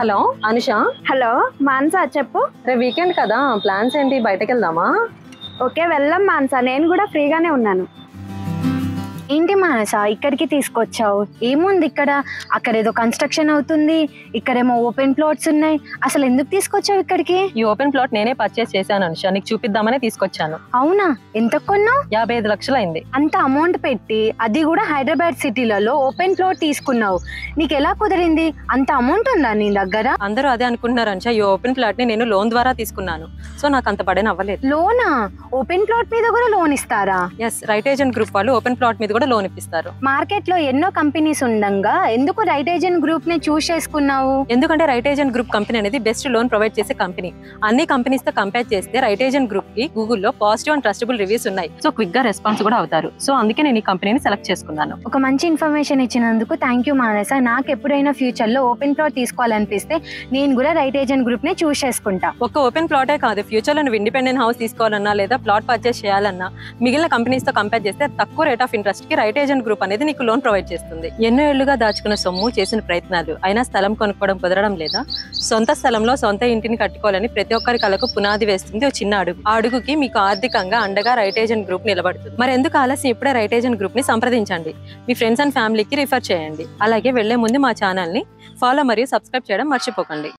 Hello Anusha. Hello Mansa చెప్పు. రేపు weekend కదా, ప్లాన్స్ ఏంటి? బయటకు వెళ్దామా? ఓకే వెళ్దాం మాన్సా, నేను కూడా ఫ్రీగానే ఉన్నాను. ఏంటి మానస ఇక్కడికి తీసుకొచ్చావు? ఏముంది ఇక్కడ? అక్కడ ఏదో కన్స్ట్రక్షన్ అవుతుంది, ఇక్కడేమో ఓపెన్ ప్లాట్స్ ఉన్నాయి. అసలు ఎందుకు తీసుకొచ్చావు ఇక్కడికి? ఈ ఓపెన్ ప్లాట్ నేనే పర్చేస్ చేశాను అనుష, నీకు చూపిద్దామని తీసుకొచ్చాను. అవునా? ఎంత కొన్నావు? 55 లక్షలు అయింది. అంత అమౌంట్ పెట్టి, అది కూడా హైదరాబాద్ సిటీలలో ఓపెన్ ప్లాట్ తీసుకున్నావు. నీకు ఎలా కుదిరింది? అంత అమౌంట్ ఉందా నీ దగ్గర? అందరూ అదే అనుకుంటున్నారు అనుష. ఈ ఓపెన్ ప్లాట్ ని నేను లోన్ ద్వారా తీసుకున్నాను, సో నాకు అంత పడేన అవ్వలేదు. లోనా? ఓపెన్ ప్లాట్ మీద కూడా లోన్ ఇస్తారా? ఎస్, రైట్ ఏజెంట్ గ్రూప్ వాళ్ళు ఓపెన్ ప్లాట్ మీద కూడా లోన్ ఇప్పిస్తారు. మార్కెట్ లో ఎన్నో కంపెనీస్ ఉండగా ఎందుకు రైట్ ఏజెంట్ గ్రూప్ ని చూస్ చేసుకున్నావు? ఎందుకంటే రైట్ ఏజెంట్ గ్రూప్ కంపెనీ అనేది బెస్ట్ లోన్ ప్రొవైడ్ చేసే కంపెనీ. అన్ని కంపెనీస్ తో కంపేర్ చేస్తే రైట్ ఏజెంట్ గ్రూప్ కి గూగుల్లో పాజిటివ్ అండ్ ట్రస్టబుల్ రివ్యూస్ ఉన్నాయి. సో క్విక్ గా రెస్పాన్స్ కూడా అవుతారు. సో అందుకే నేను ఈ కంపెనీని సెలెక్ట్ చేసుకున్నాను. ఒక మంచి ఇన్ఫర్మేషన్ ఇచ్చినందుకు థ్యాంక్ యూ మానస. నాకు ఎప్పుడైనా ఫ్యూచర్ లో ఓపెన్ ప్లాట్ తీసుకోవాలనిపిస్తే నేను కూడా రైట్ ఏజెంట్ గ్రూప్ ని చూస్ చేసుకుంటా. ఒక ఓపెన్ ప్లాటే కాదు, ఫ్యూచర్ లో నువ్వు ఇండిపెండెంట్ హౌస్ తీసుకోవాలన్నా లేదా ప్లాట్ పర్చేస్ చేయాలన్నా మిగిలిన కంపెనీస్ తో కంపేర్ చేస్తే తక్కువ రేట్ ఆఫ్ ఇంట్రెస్ట్ కి రైట్ ఏజెంట్ గ్రూప్ అనేది నీకు లోన్ ప్రొవైడ్ చేస్తుంది. ఎన్నో ఏళ్లుగా దాచుకున్న సొమ్ము, చేసిన ప్రయత్నాలు అయినా స్థలం కొనుక్కోవడం కుదరడం లేదా? సొంత స్థలంలో సొంత ఇంటిని కట్టుకోవాలని ప్రతి ఒక్కరి కలకు పునాది వేస్తుంది ఒక చిన్న అడుగు. ఆ అడుగుకి మీకు ఆర్థికంగా అండగా రైట్ ఏజెంట్ గ్రూప్ నిలబడుతుంది. మరి ఎందుకు ఆలస్యం? ఇప్పుడే రైట్ ఏజెంట్ గ్రూప్ ని సంప్రదించండి. మీ ఫ్రెండ్స్ అండ్ ఫ్యామిలీకి రిఫర్ చేయండి. అలాగే వెళ్లే ముందు మా ఛానల్ ని ఫాలో మరియు సబ్స్క్రైబ్ చేయడం మర్చిపోకండి.